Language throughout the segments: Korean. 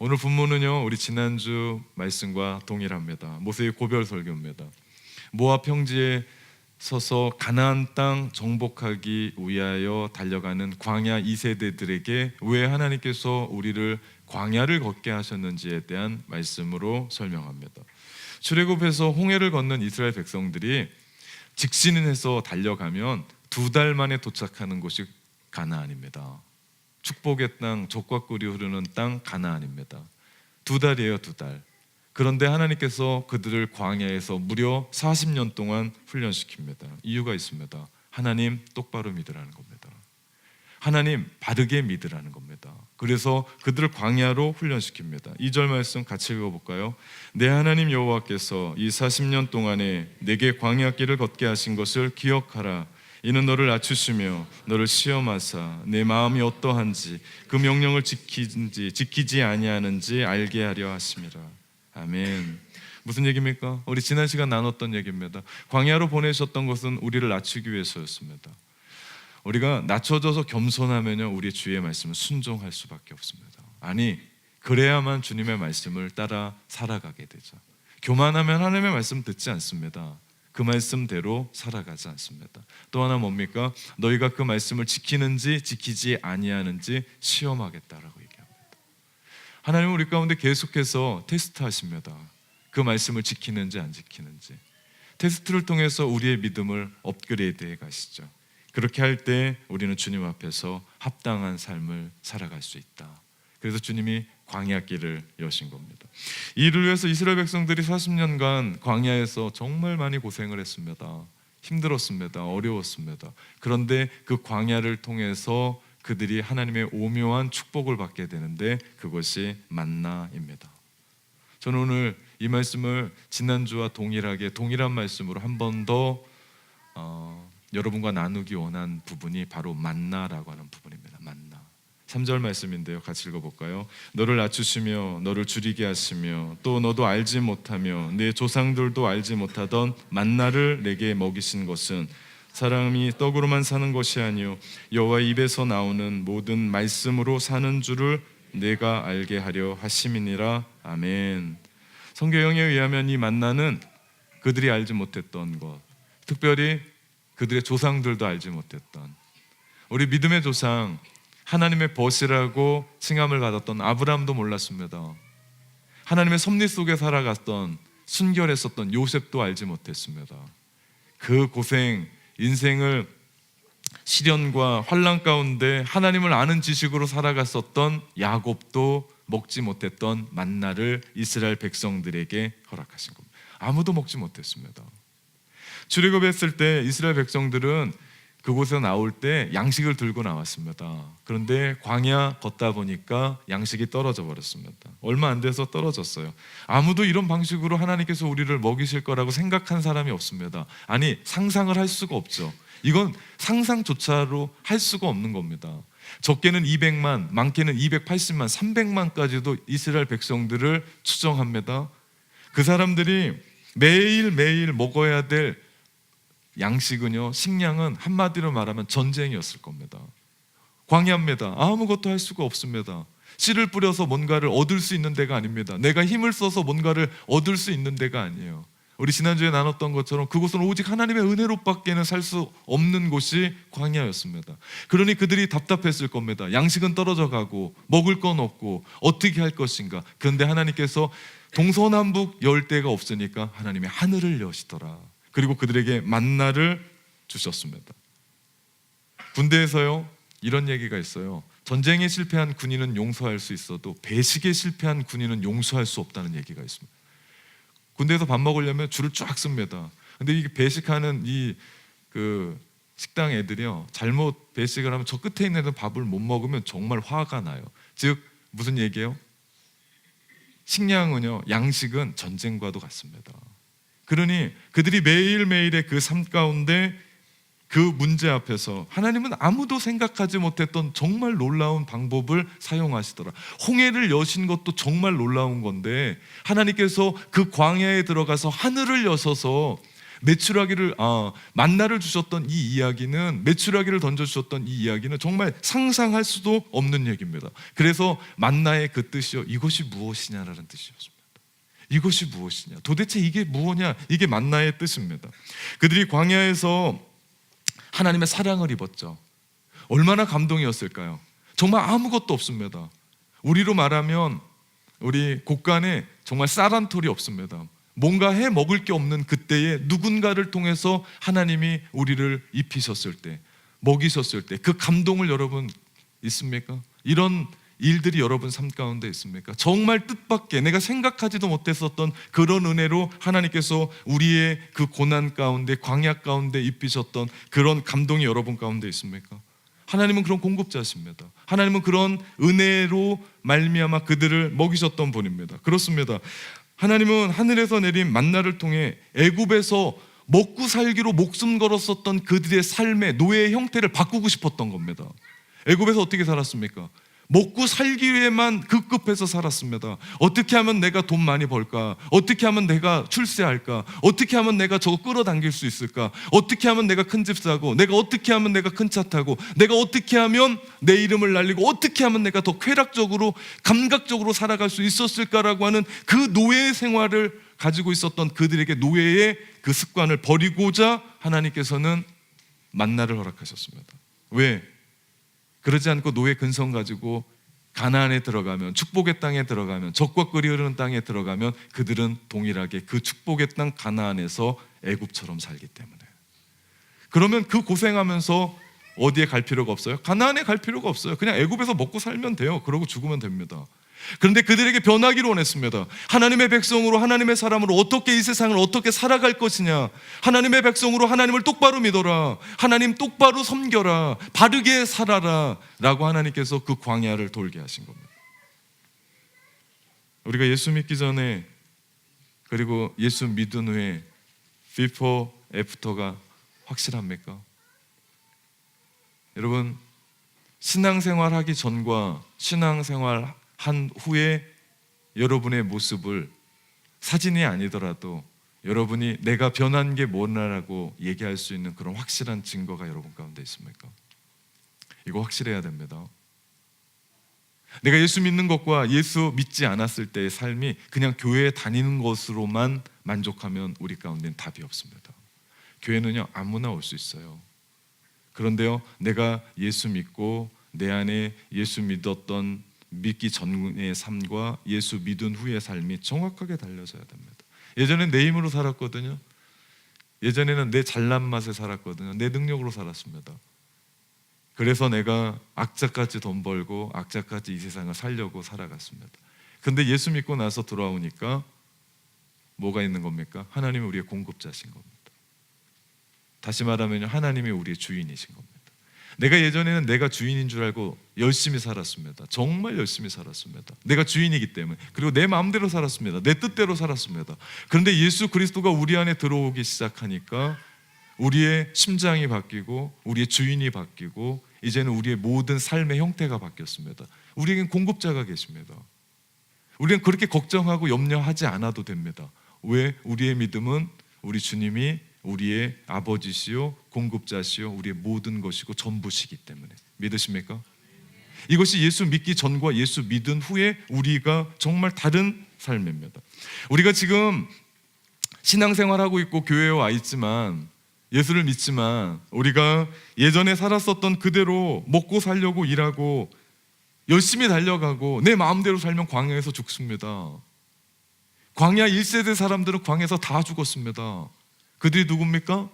오늘 본문은요, 우리 지난주 말씀과 동일합니다. 모세의 고별 설교입니다. 모압 평지에 서서 가나안 땅 정복하기 위하여 달려가는 광야 2세대들에게 왜 하나님께서 우리를 광야를 걷게 하셨는지에 대한 말씀으로 설명합니다. 출애굽해서 홍해를 건넌 이스라엘 백성들이 직진해서 달려가면 2달 만에 도착하는 곳이 가나안입니다. 축복의 땅, 젖과 꿀이 흐르는 땅 가나안입니다. 2달이에요, 2달. 그런데 하나님께서 그들을 광야에서 무려 40년 동안 훈련시킵니다. 이유가 있습니다. 하나님 똑바로 믿으라는 겁니다. 하나님 바르게 믿으라는 겁니다. 그래서 그들을 광야로 훈련시킵니다. 2절 말씀 같이 읽어볼까요? 내 하나님 여호와께서 이 40년 동안에 내게 광야길을 걷게 하신 것을 기억하라. 이는 너를 낮추시며 너를 시험하사 내 마음이 어떠한지 그 명령을 지키는지 지키지 아니하는지 알게 하려 하심이라. 아멘. 무슨 얘기입니까? 우리 지난 시간 나눴던 얘기입니다. 광야로 보내셨던 것은 우리를 낮추기 위해서였습니다. 우리가 낮춰져서 겸손하면요, 우리 주의 말씀을 순종할 수밖에 없습니다. 아니, 그래야만 주님의 말씀을 따라 살아가게 되죠. 교만하면 하나님의 말씀 듣지 않습니다. 그 말씀대로 살아가지 않습니다. 또 하나 뭡니까? 너희가 그 말씀을 지키는지 지키지 아니하는지 시험하겠다라고 얘기합니다. 하나님은 우리 가운데 계속해서 테스트하십니다. 그 말씀을 지키는지 안 지키는지. 테스트를 통해서 우리의 믿음을 업그레이드해 가시죠. 그렇게 할 때 우리는 주님 앞에서 합당한 삶을 살아갈 수 있다. 그래서 주님이 광야길을 여신 겁니다. 이를 위해서 이스라엘 백성들이 40년간 광야에서 정말 많이 고생을 했습니다. 힘들었습니다. 어려웠습니다. 그런데 그 광야를 통해서 그들이 하나님의 오묘한 축복을 받게 되는데 그것이 만나입니다. 저는 오늘 이 말씀을 지난주와 동일한 말씀으로 한 번 더 여러분과 나누기 원한 부분이 바로 만나라고 하는 부분입니다. 만나. 3절 말씀인데요, 같이 읽어볼까요? 너를 낮추시며 너를 줄이게 하시며 또 너도 알지 못하며 내 조상들도 알지 못하던 만나를 내게 먹이신 것은 사람이 떡으로만 사는 것이 아니요 여호와의 입에서 나오는 모든 말씀으로 사는 줄을 내가 알게 하려 하심이니라. 아멘. 성경에 의하면 이 만나는 그들이 알지 못했던 것, 특별히 그들의 조상들도 알지 못했던, 우리 믿음의 조상 하나님의 벗이라고 칭함을 받았던 아브라함도 몰랐습니다. 하나님의 섭리 속에 살아갔던 순결했었던 요셉도 알지 못했습니다. 그 고생, 인생을 시련과 환난 가운데 하나님을 아는 지식으로 살아갔었던 야곱도 먹지 못했던 만나를 이스라엘 백성들에게 허락하신 겁니다. 아무도 먹지 못했습니다. 출애굽했을 때 이스라엘 백성들은 그곳에서 나올 때 양식을 들고 나왔습니다. 그런데 광야 걷다 보니까 양식이 떨어져 버렸습니다. 얼마 안 돼서 떨어졌어요. 아무도 이런 방식으로 하나님께서 우리를 먹이실 거라고 생각한 사람이 없습니다. 아니, 상상을 할 수가 없죠. 이건 상상조차로 할 수가 없는 겁니다. 적게는 200만, 많게는 280만, 300만까지도 이스라엘 백성들을 추정합니다. 그 사람들이 매일매일 먹어야 될 양식은요, 식량은 한마디로 말하면 전쟁이었을 겁니다. 광야입니다. 아무것도 할 수가 없습니다. 씨를 뿌려서 뭔가를 얻을 수 있는 데가 아닙니다. 내가 힘을 써서 뭔가를 얻을 수 있는 데가 아니에요. 우리 지난주에 나눴던 것처럼 그곳은 오직 하나님의 은혜로밖에는 살 수 없는 곳이 광야였습니다. 그러니 그들이 답답했을 겁니다. 양식은 떨어져 가고 먹을 건 없고 어떻게 할 것인가. 그런데 하나님께서 동서남북 열대가 없으니까 하나님이 하늘을 여시더라. 그리고 그들에게 만나를 주셨습니다. 군대에서요, 이런 얘기가 있어요. 전쟁에 실패한 군인은 용서할 수 있어도 배식에 실패한 군인은 용서할 수 없다는 얘기가 있습니다. 군대에서 밥 먹으려면 줄을 쫙 씁니다. 근데 이 배식하는 그 식당 애들이요, 잘못 배식을 하면 저 끝에 있는 애들 밥을 못 먹으면 정말 화가 나요. 즉 무슨 얘기예요? 식량은요, 양식은 전쟁과도 같습니다. 그러니 그들이 매일매일의 그 삶 가운데 그 문제 앞에서 하나님은 아무도 생각하지 못했던 정말 놀라운 방법을 사용하시더라. 홍해를 여신 것도 정말 놀라운 건데 하나님께서 그 광야에 들어가서 하늘을 여셔서 만나를 주셨던 이 이야기는, 메추라기를 던져주셨던 이 이야기는 정말 상상할 수도 없는 얘기입니다. 그래서 만나의 그 뜻이요, 이것이 무엇이냐라는 뜻이었습니다. 이것이 무엇이냐, 도대체 이게 무엇이냐, 이게 만나의 뜻입니다. 그들이 광야에서 하나님의 사랑을 입었죠. 얼마나 감동이었을까요? 정말 아무것도 없습니다. 우리로 말하면 우리 곳간에 정말 쌀 한 톨이 없습니다. 뭔가 해 먹을 게 없는 그때에 누군가를 통해서 하나님이 우리를 입히셨을 때, 먹이셨을 때 그 감동을 여러분 있습니까? 이런 일들이 여러분 삶 가운데 있습니까? 정말 뜻밖의, 내가 생각하지도 못했었던 그런 은혜로 하나님께서 우리의 그 고난 가운데, 광야 가운데 입히셨던 그런 감동이 여러분 가운데 있습니까? 하나님은 그런 공급자십니다. 하나님은 그런 은혜로 말미암아 그들을 먹이셨던 분입니다. 그렇습니다. 하나님은 하늘에서 내린 만나를 통해 애굽에서 먹고 살기로 목숨 걸었었던 그들의 삶의 노예의 형태를 바꾸고 싶었던 겁니다. 애굽에서 어떻게 살았습니까? 먹고 살기 위해만 급급해서 살았습니다. 어떻게 하면 내가 돈 많이 벌까? 어떻게 하면 내가 출세할까? 어떻게 하면 내가 저거 끌어당길 수 있을까? 어떻게 하면 내가 큰 집 사고, 내가 어떻게 하면 내가 큰 차 타고, 내가 어떻게 하면 내 이름을 날리고, 어떻게 하면 내가 더 쾌락적으로 감각적으로 살아갈 수 있었을까라고 하는 그 노예 생활을 가지고 있었던 그들에게 노예의 그 습관을 버리고자 하나님께서는 만나를 허락하셨습니다. 왜? 그러지 않고 노예 근성 가지고 가나안에 들어가면, 축복의 땅에 들어가면, 젖과 꿀이 흐르는 땅에 들어가면 그들은 동일하게 그 축복의 땅 가나안에서 애굽처럼 살기 때문에. 그러면 그 고생하면서 어디에 갈 필요가 없어요? 가나안에 갈 필요가 없어요. 그냥 애굽에서 먹고 살면 돼요. 그러고 죽으면 됩니다. 그런데 그들에게 변하기를 원했습니다. 하나님의 백성으로, 하나님의 사람으로 어떻게 이 세상을 어떻게 살아갈 것이냐, 하나님의 백성으로 하나님을 똑바로 믿어라, 하나님 똑바로 섬겨라, 바르게 살아라 라고 하나님께서 그 광야를 돌게 하신 겁니다. 우리가 예수 믿기 전에, 그리고 예수 믿은 후에 before, after가 확실합니까? 여러분, 신앙생활 하기 전과 신앙생활 한 후에 여러분의 모습을, 사진이 아니더라도 여러분이 내가 변한 게 뭐냐라고 얘기할 수 있는 그런 확실한 증거가 여러분 가운데 있습니까? 이거 확실해야 됩니다. 내가 예수 믿는 것과 예수 믿지 않았을 때의 삶이 그냥 교회에 다니는 것으로만 만족하면 우리 가운데는 답이 없습니다. 교회는요, 아무나 올 수 있어요. 그런데요, 내가 예수 믿고 내 안에 예수 믿었던 믿기 전의 삶과 예수 믿은 후의 삶이 정확하게 달려져야 됩니다. 예전엔 내 힘으로 살았거든요. 예전에는 내 잘난 맛에 살았거든요. 내 능력으로 살았습니다. 그래서 내가 악자까지 돈 벌고 악자까지 이 세상을 살려고 살아갔습니다. 근데 예수 믿고 나서 돌아오니까 뭐가 있는 겁니까? 하나님이 우리의 공급자신 겁니다. 다시 말하면 하나님이 우리의 주인이신 겁니다. 내가 예전에는 내가 주인인 줄 알고 열심히 살았습니다. 정말 열심히 살았습니다. 내가 주인이기 때문에. 그리고 내 마음대로 살았습니다. 내 뜻대로 살았습니다. 그런데 예수 그리스도가 우리 안에 들어오기 시작하니까 우리의 심장이 바뀌고 우리의 주인이 바뀌고 이제는 우리의 모든 삶의 형태가 바뀌었습니다. 우리에겐 공급자가 계십니다. 우리는 그렇게 걱정하고 염려하지 않아도 됩니다. 왜? 우리의 믿음은 우리 주님이 우리의 아버지시요 공급자시요 우리의 모든 것이고 전부시기 때문에. 믿으십니까? 이것이 예수 믿기 전과 예수 믿은 후에 우리가 정말 다른 삶입니다. 우리가 지금 신앙생활하고 있고 교회에 와 있지만, 예수를 믿지만 우리가 예전에 살았었던 그대로 먹고 살려고 일하고 열심히 달려가고 내 마음대로 살면 광야에서 죽습니다. 광야 1세대 사람들은 광야에서 다 죽었습니다. 그들이 누굽니까?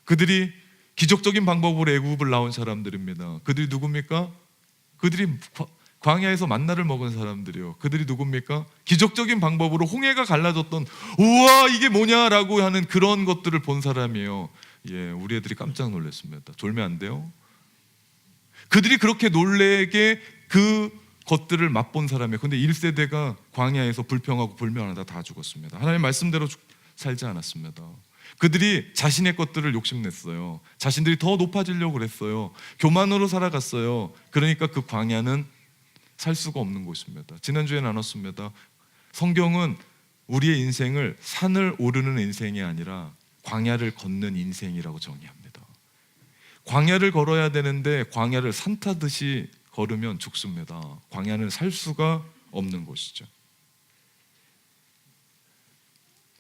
그들이 기적적인 방법으로 애굽을 나온 사람들입니다. 그들이 누굽니까? 그들이 광야에서 만나를 먹은 사람들이요. 그들이 누굽니까? 기적적인 방법으로 홍해가 갈라졌던, 우와 이게 뭐냐라고 하는 그런 것들을 본 사람이에요. 예, 우리 애들이 깜짝 놀랐습니다. 졸면 안 돼요? 그들이 그렇게 놀래게 그 것들을 맛본 사람이에요. 근데 1세대가 광야에서 불평하고 불면하다 다 죽었습니다. 하나님 말씀대로 살지 않았습니다. 그들이 자신의 것들을 욕심냈어요. 자신들이 더 높아지려고 그랬어요. 교만으로 살아갔어요. 그러니까 그 광야는 살 수가 없는 곳입니다. 지난주에 나눴습니다. 성경은 우리의 인생을 산을 오르는 인생이 아니라 광야를 걷는 인생이라고 정의합니다. 광야를 걸어야 되는데 광야를 산타듯이 걸으면 죽습니다. 광야는 살 수가 없는 곳이죠.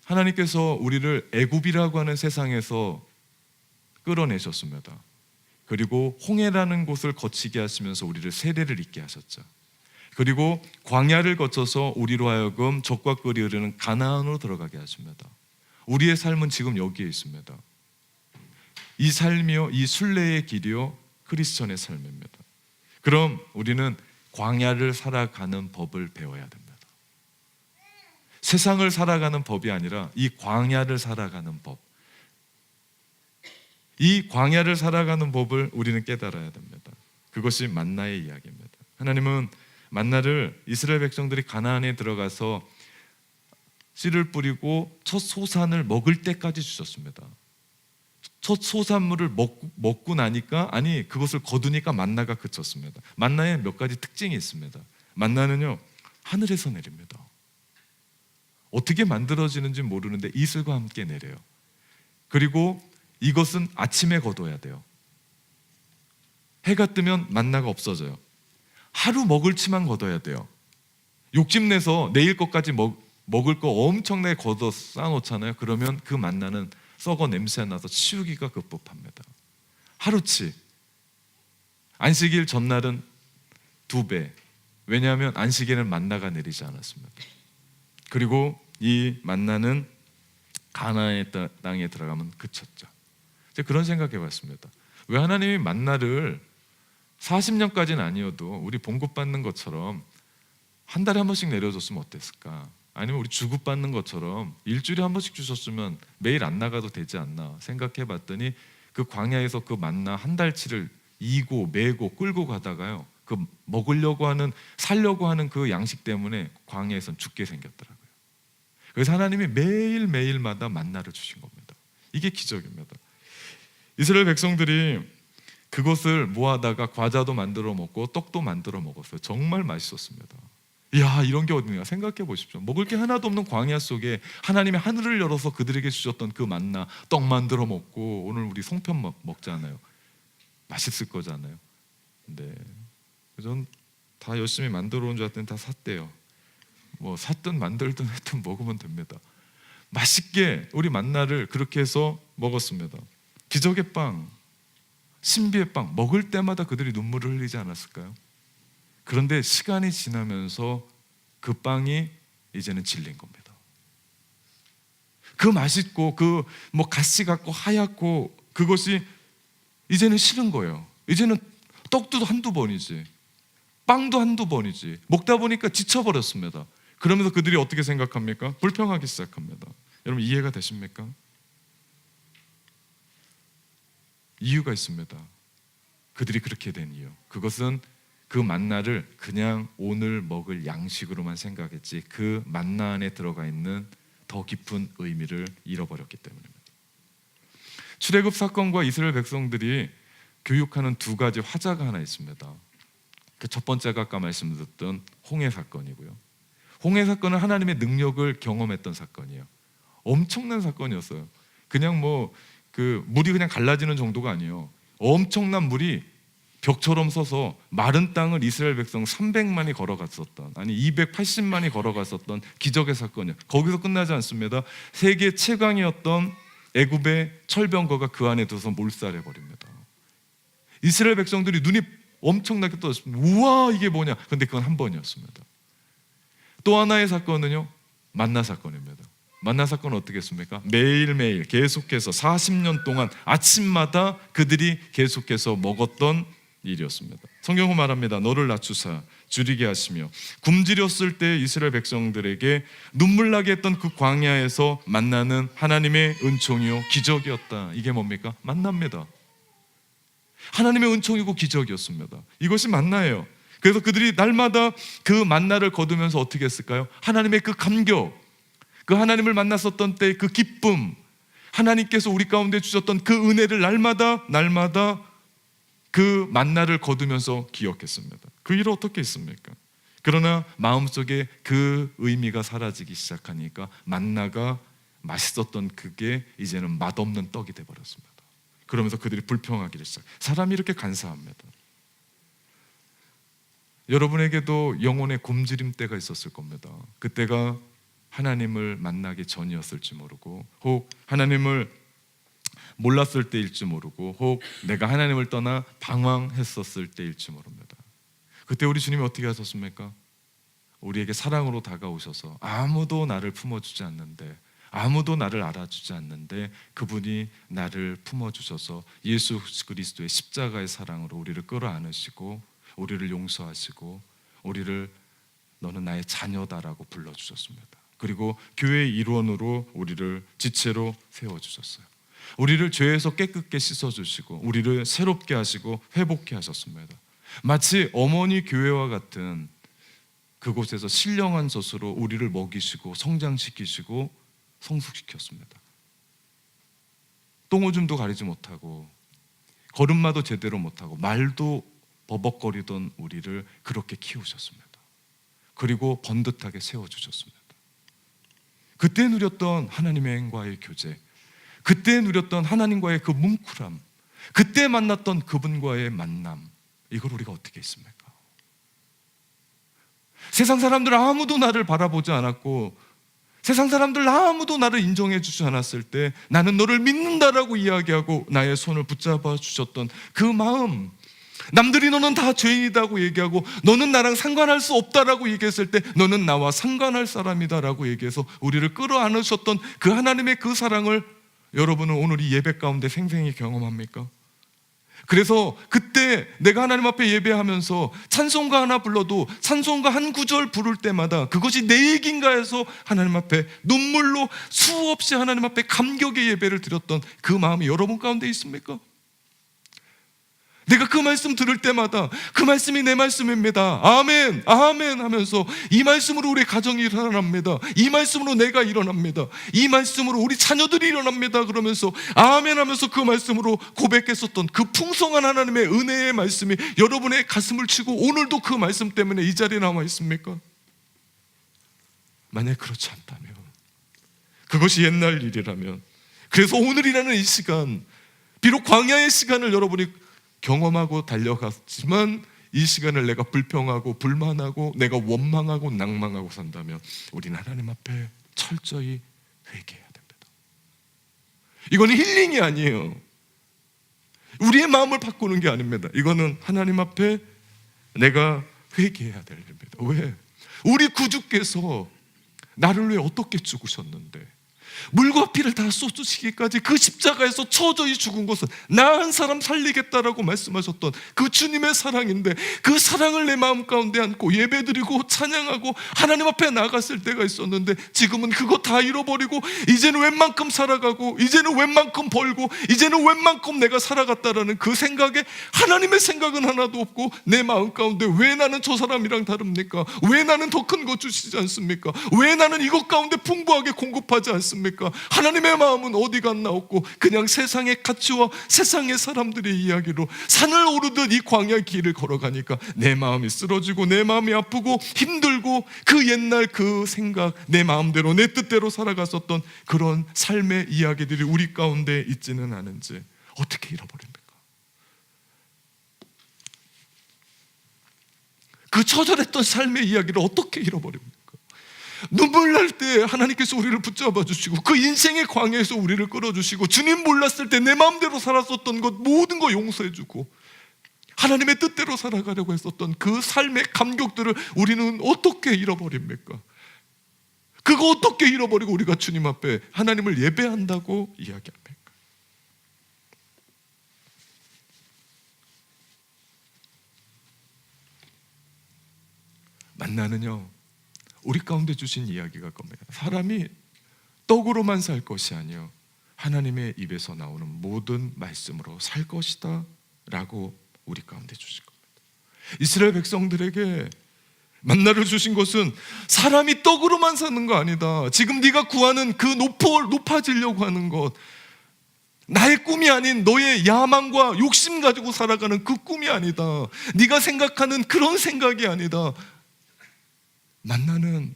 하나님께서 우리를 애굽이라고 하는 세상에서 끌어내셨습니다. 그리고 홍해라는 곳을 거치게 하시면서 우리를 세례를 잊게 하셨죠. 그리고 광야를 거쳐서 우리로 하여금 적과 꿀이 흐르는 가나안으로 들어가게 하십니다. 우리의 삶은 지금 여기에 있습니다. 이 삶이요, 이 순례의 길이요, 크리스천의 삶입니다. 그럼 우리는 광야를 살아가는 법을 배워야 됩니다. 세상을 살아가는 법이 아니라 이 광야를 살아가는 법, 이 광야를 살아가는 법을 우리는 깨달아야 됩니다. 그것이 만나의 이야기입니다. 하나님은 만나를 이스라엘 백성들이 가나안에 들어가서 씨를 뿌리고 첫 소산을 먹을 때까지 주셨습니다. 첫 소산물을 먹고 나니까, 그것을 거두니까 만나가 그쳤습니다. 만나에 몇 가지 특징이 있습니다. 만나는요, 하늘에서 내립니다. 어떻게 만들어지는지 모르는데 이슬과 함께 내려요. 그리고 이것은 아침에 거둬야 돼요. 해가 뜨면 만나가 없어져요. 하루 먹을 치만 거둬야 돼요. 욕심내서 내일 것까지 먹을 거 엄청나게 걷어 쌓아놓잖아요. 그러면 그 만나는 썩어 냄새 나서 치우기가 급급합니다. 하루치. 안식일 전날은 2배. 왜냐하면 안식일은 만나가 내리지 않았습니다. 그리고 이 만나는 가나안의 땅에 들어가면 그쳤죠. 제가 그런 생각해 봤습니다. 왜 하나님이 만나를 40년까지는 아니어도 우리 봉급받는 것처럼 한 달에 한 번씩 내려줬으면 어땠을까? 아니면 우리 주급받는 것처럼 일주일에 한 번씩 주셨으면 매일 안 나가도 되지 않나 생각해 봤더니, 그 광야에서 그 만나 한 달치를 이고 메고 끌고 가다가요, 그 먹으려고 하는, 살려고 하는 그 양식 때문에 광야에선 죽게 생겼더라고요. 그래서 하나님이 매일매일마다 만나를 주신 겁니다. 이게 기적입니다. 이스라엘 백성들이 그것을 모아다가 과자도 만들어 먹고 떡도 만들어 먹었어요. 정말 맛있었습니다. 이야, 이런 게 어디냐 생각해 보십시오. 먹을 게 하나도 없는 광야 속에 하나님이 하늘을 열어서 그들에게 주셨던 그 만나, 떡 만들어 먹고, 오늘 우리 송편 먹잖아요. 맛있을 거잖아요. 근데 전 다 열심히 만들어 온 줄 알았더니 다 샀대요. 뭐 샀든 만들든 했든 먹으면 됩니다. 맛있게 우리 만나를 그렇게 해서 먹었습니다. 기적의 빵, 신비의 빵, 먹을 때마다 그들이 눈물을 흘리지 않았을까요? 그런데 시간이 지나면서 그 빵이 이제는 질린 겁니다. 그 맛있고 그 뭐 가시 같고 하얗고 그것이 이제는 싫은 거예요. 이제는 떡도 한두 번이지, 빵도 한두 번이지. 먹다 보니까 지쳐버렸습니다. 그러면서 그들이 어떻게 생각합니까? 불평하기 시작합니다. 여러분 이해가 되십니까? 이유가 있습니다. 그들이 그렇게 된 이유, 그것은 그 만나를 그냥 오늘 먹을 양식으로만 생각했지 그 만나 안에 들어가 있는 더 깊은 의미를 잃어버렸기 때문입니다. 출애굽 사건과 이스라엘 백성들이 교육하는 2가지 화자가 하나 있습니다. 그 첫 번째가 아까 말씀드렸던 홍해 사건이고요. 홍해 사건은 하나님의 능력을 경험했던 사건이에요. 엄청난 사건이었어요. 그냥 뭐 그 물이 그냥 갈라지는 정도가 아니에요. 엄청난 물이 벽처럼 서서 마른 땅을 이스라엘 백성 300만이 걸어갔었던, 280만이 걸어갔었던 기적의 사건이에요. 거기서 끝나지 않습니다. 세계 최강이었던 애굽의 철병거가 그 안에 들어서 몰살해 버립니다. 이스라엘 백성들이 눈이 엄청나게 떠졌습니다. 우와, 이게 뭐냐? 근데 그건 한 번이었습니다. 또 하나의 사건은요, 만나 사건입니다. 만나 사건은 어떻게 했습니까? 매일매일 계속해서 40년 동안 아침마다 그들이 계속해서 먹었던 일이었습니다. 성경은 말합니다. 너를 낮추사 줄이게 하시며 굶주렸을 때 이스라엘 백성들에게 눈물 나게 했던 그 광야에서 만나는 하나님의 은총이요 기적이었다. 이게 뭡니까? 만나입니다. 하나님의 은총이고 기적이었습니다. 이것이 만나예요. 그래서 그들이 날마다 그 만나를 거두면서 어떻게 했을까요? 하나님의 그 감격, 그 하나님을 만났었던 때 그 기쁨, 하나님께서 우리 가운데 주셨던 그 은혜를 날마다 그 만나를 거두면서 기억했습니다. 그 일은 어떻게 했습니까? 그러나 마음속에 그 의미가 사라지기 시작하니까 만나가 맛있었던 그게 이제는 맛없는 떡이 되어버렸습니다. 그러면서 그들이 불평하기를 시작. 사람이 이렇게 간사합니다. 여러분에게도 영혼의 굶주림 때가 있었을 겁니다. 그때가 하나님을 만나기 전이었을지 모르고, 혹 하나님을 몰랐을 때일지 모르고, 혹 내가 하나님을 떠나 방황했었을 때일지 모릅니다. 그때 우리 주님이 어떻게 하셨습니까? 우리에게 사랑으로 다가오셔서 아무도 나를 품어주지 않는데, 아무도 나를 알아주지 않는데 그분이 나를 품어주셔서 예수 그리스도의 십자가의 사랑으로 우리를 끌어안으시고 우리를 용서하시고 우리를 너는 나의 자녀다라고 불러주셨습니다. 그리고 교회의 일원으로 우리를 지체로 세워주셨어요. 우리를 죄에서 깨끗게 씻어주시고 우리를 새롭게 하시고 회복케 하셨습니다. 마치 어머니 교회와 같은 그곳에서 신령한 젖으로 우리를 먹이시고 성장시키시고 성숙시켰습니다. 똥오줌도 가리지 못하고 걸음마도 제대로 못하고 말도 버벅거리던 우리를 그렇게 키우셨습니다. 그리고 번듯하게 세워주셨습니다. 그때 누렸던 하나님과의 교제, 그때 누렸던 하나님과의 그 뭉클함, 그때 만났던 그분과의 만남, 이걸 우리가 어떻게 했습니까? 세상 사람들 아무도 나를 바라보지 않았고 세상 사람들 아무도 나를 인정해 주지 않았을 때 나는 너를 믿는다라고 이야기하고 나의 손을 붙잡아 주셨던 그 마음, 남들이 너는 다 죄인이라고 얘기하고 너는 나랑 상관할 수 없다라고 얘기했을 때 너는 나와 상관할 사람이다라고 얘기해서 우리를 끌어안으셨던 그 하나님의 그 사랑을 여러분은 오늘 이 예배 가운데 생생히 경험합니까? 그래서 그때 내가 하나님 앞에 예배하면서 찬송가 하나 불러도 찬송가 한 구절 부를 때마다 그것이 내 얘기인가 해서 하나님 앞에 눈물로 수없이 하나님 앞에 감격의 예배를 드렸던 그 마음이 여러분 가운데 있습니까? 내가 그 말씀 들을 때마다 그 말씀이 내 말씀입니다. 아멘, 아멘 하면서 이 말씀으로 우리 가정이 일어납니다. 이 말씀으로 내가 일어납니다. 이 말씀으로 우리 자녀들이 일어납니다. 그러면서 아멘 하면서 그 말씀으로 고백했었던 그 풍성한 하나님의 은혜의 말씀이 여러분의 가슴을 치고 오늘도 그 말씀 때문에 이 자리에 남아 있습니까? 만약 그렇지 않다면, 그것이 옛날 일이라면, 그래서 오늘이라는 이 시간, 비록 광야의 시간을 여러분이 경험하고 달려갔지만 이 시간을 내가 불평하고 불만하고 내가 원망하고 낭망하고 산다면 우리는 하나님 앞에 철저히 회개해야 됩니다. 이거는 힐링이 아니에요. 우리의 마음을 바꾸는 게 아닙니다. 이거는 하나님 앞에 내가 회개해야 될 일입니다. 왜? 우리 구주께서 나를 위해 어떻게 죽으셨는데 물과 피를 다 쏟으시기까지 그 십자가에서 처저히 죽은 것은 나 한 사람 살리겠다라고 말씀하셨던 그 주님의 사랑인데 그 사랑을 내 마음 가운데 안고 예배드리고 찬양하고 하나님 앞에 나갔을 때가 있었는데 지금은 그거 다 잃어버리고 이제는 웬만큼 살아가고 이제는 웬만큼 벌고 이제는 웬만큼 내가 살아갔다라는 그 생각에 하나님의 생각은 하나도 없고 내 마음 가운데 왜 나는 저 사람이랑 다릅니까? 왜 나는 더 큰 것 주시지 않습니까? 왜 나는 이것 가운데 풍부하게 공급하지 않습니까? 하나님의 마음은 어디 갔나 없고 그냥 세상의 가치와 세상의 사람들의 이야기로 산을 오르듯 이 광야의 길을 걸어가니까 내 마음이 쓰러지고 내 마음이 아프고 힘들고 그 옛날 그 생각, 내 마음대로 내 뜻대로 살아갔었던 그런 삶의 이야기들이 우리 가운데 있지는 않은지 어떻게 잃어버립니까? 그 처절했던 삶의 이야기를 어떻게 잃어버립니까? 눈물 날 때 하나님께서 우리를 붙잡아 주시고 그 인생의 광야에서 우리를 끌어주시고 주님 몰랐을 때 내 마음대로 살았었던 것 모든 거 용서해 주고 하나님의 뜻대로 살아가려고 했었던 그 삶의 감격들을 우리는 어떻게 잃어버립니까? 그거 어떻게 잃어버리고 우리가 주님 앞에 하나님을 예배한다고 이야기합니까? 만나는요 우리 가운데 주신 이야기가 겁니다. 사람이 떡으로만 살 것이 아니요 하나님의 입에서 나오는 모든 말씀으로 살 것이다 라고 우리 가운데 주신 겁니다. 이스라엘 백성들에게 만나를 주신 것은 사람이 떡으로만 사는 거 아니다. 지금 네가 구하는 그 높아지려고 하는 것, 나의 꿈이 아닌 너의 야망과 욕심 가지고 살아가는 그 꿈이 아니다. 네가 생각하는 그런 생각이 아니다. 만나는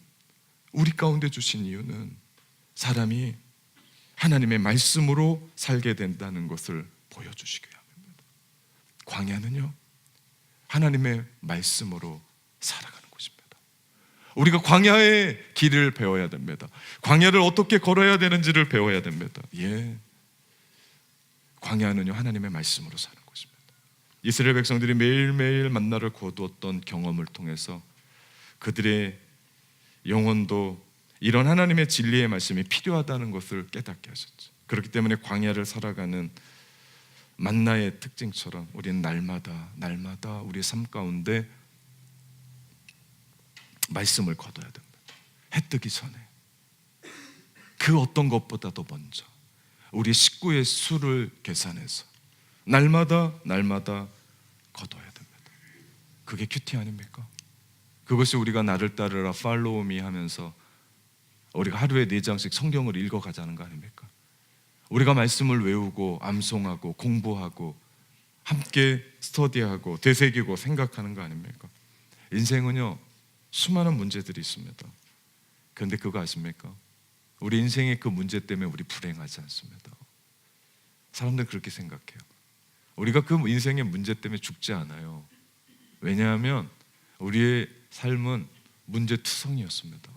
우리 가운데 주신 이유는 사람이 하나님의 말씀으로 살게 된다는 것을 보여주시기 합니다. 광야는요, 하나님의 말씀으로 살아가는 곳입니다. 우리가 광야의 길을 배워야 됩니다. 광야를 어떻게 걸어야 되는지를 배워야 됩니다. 광야는요, 하나님의 말씀으로 사는 곳입니다. 이스라엘 백성들이 매일매일 만나를 거두었던 경험을 통해서 그들의 영혼도 이런 하나님의 진리의 말씀이 필요하다는 것을 깨닫게 하셨죠. 그렇기 때문에 광야를 살아가는 만나의 특징처럼 우리는 날마다 우리의 삶 가운데 말씀을 거둬야 됩니다. 해 뜨기 전에, 그 어떤 것보다도 먼저 우리 식구의 수를 계산해서 날마다 거둬야 됩니다. 그게 큐티 아닙니까? 그것이 우리가 나를 따르라 팔로우 미 하면서 우리가 하루에 4장씩 성경을 읽어가자는 거 아닙니까? 우리가 말씀을 외우고 암송하고 공부하고 함께 스터디하고 되새기고 생각하는 거 아닙니까? 인생은요, 수많은 문제들이 있습니다. 그런데 그거 아십니까? 우리 인생의 그 문제 때문에 우리 불행하지 않습니다. 사람들 그렇게 생각해요. 우리가 그 인생의 문제 때문에 죽지 않아요. 왜냐하면 우리의 삶은 문제투성이었습니다.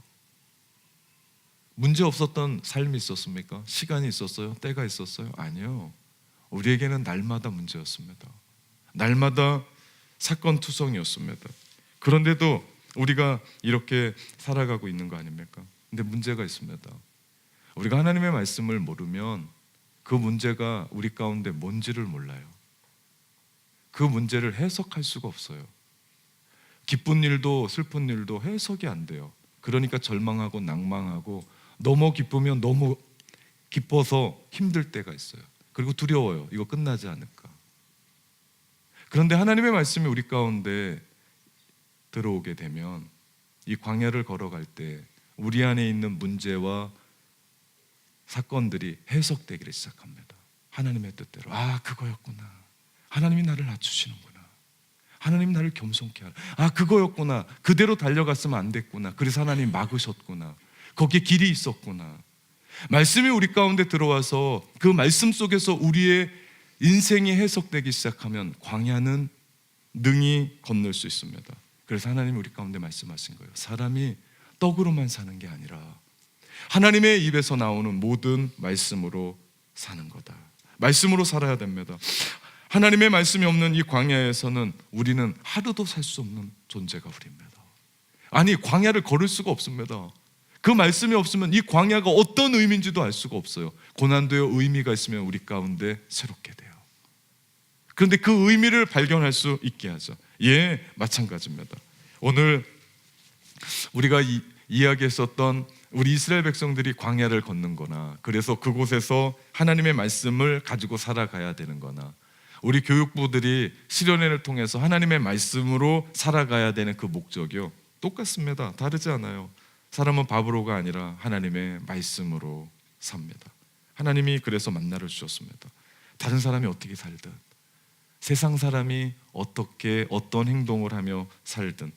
문제 없었던 삶이 있었습니까? 시간이 있었어요? 때가 있었어요? 아니요. 우리에게는 날마다 문제였습니다. 날마다 사건투성이었습니다. 그런데도 우리가 이렇게 살아가고 있는 거 아닙니까? 근데 문제가 있습니다. 우리가 하나님의 말씀을 모르면 그 문제가 우리 가운데 뭔지를 몰라요. 그 문제를 해석할 수가 없어요. 기쁜 일도 슬픈 일도 해석이 안 돼요. 그러니까 절망하고 낭망하고, 너무 기쁘면 너무 기뻐서 힘들 때가 있어요. 그리고 두려워요. 이거 끝나지 않을까. 그런데 하나님의 말씀이 우리 가운데 들어오게 되면 이 광야를 걸어갈 때 우리 안에 있는 문제와 사건들이 해석되기를 시작합니다. 하나님의 뜻대로. 그거였구나. 하나님이 나를 낮추시는구나. 하나님 나를 겸손케 하라. 그거였구나. 그대로 달려갔으면 안 됐구나. 그래서 하나님 막으셨구나. 거기에 길이 있었구나. 말씀이 우리 가운데 들어와서 그 말씀 속에서 우리의 인생이 해석되기 시작하면 광야는 능히 건널 수 있습니다. 그래서 하나님이 우리 가운데 말씀하신 거예요. 사람이 떡으로만 사는 게 아니라 하나님의 입에서 나오는 모든 말씀으로 사는 거다. 말씀으로 살아야 됩니다. 하나님의 말씀이 없는 이 광야에서는 우리는 하루도 살 수 없는 존재가 우리입니다. 아니, 광야를 걸을 수가 없습니다. 그 말씀이 없으면 이 광야가 어떤 의미인지도 알 수가 없어요. 고난도의 의미가 있으면 우리 가운데 새롭게 돼요. 그런데 그 의미를 발견할 수 있게 하죠. 마찬가지입니다. 오늘 우리가 이야기했었던 우리 이스라엘 백성들이 광야를 걷는 거나, 그래서 그곳에서 하나님의 말씀을 가지고 살아가야 되는 거나, 우리 교육부들이 실현회를 통해서 하나님의 말씀으로 살아가야 되는 그 목적이요, 똑같습니다. 다르지 않아요. 사람은 밥으로가 아니라 하나님의 말씀으로 삽니다. 하나님이 그래서 만나를 주셨습니다. 다른 사람이 어떻게 살든, 세상 사람이 어떻게 어떤 행동을 하며 살든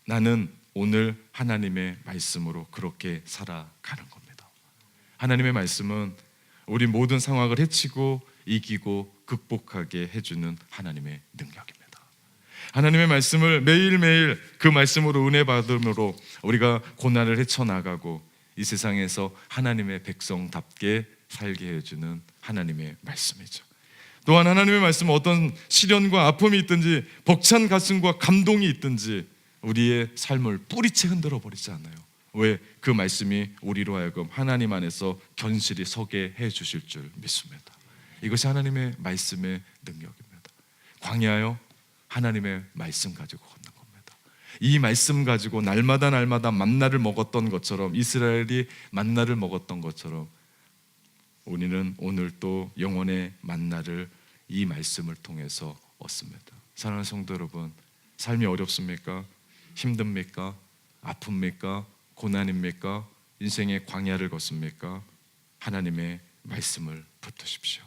나는 오늘 하나님의 말씀으로 그렇게 살아가는 겁니다. 하나님의 말씀은 우리 모든 상황을 해치고 이기고 극복하게 해주는 하나님의 능력입니다. 하나님의 말씀을 매일매일 그 말씀으로 은혜 받음으로 우리가 고난을 헤쳐나가고 이 세상에서 하나님의 백성답게 살게 해주는 하나님의 말씀이죠. 또한 하나님의 말씀은 어떤 시련과 아픔이 있든지 벅찬 가슴과 감동이 있든지 우리의 삶을 뿌리채 흔들어 버리지 않아요. 왜? 그 말씀이 우리로 하여금 하나님 안에서 견실히 서게 해주실 줄 믿습니다. 이것이 하나님의 말씀의 능력입니다. 광야요, 하나님의 말씀 가지고 걷는 겁니다. 이 말씀 가지고 날마다 만나를 먹었던 것처럼, 이스라엘이 만나를 먹었던 것처럼 우리는 오늘 또 영혼의 만나를 이 말씀을 통해서 얻습니다. 사랑하는 성도 여러분, 삶이 어렵습니까? 힘듭니까? 아픕니까? 고난입니까? 인생의 광야를 걷습니까? 하나님의 말씀을 붙드십시오.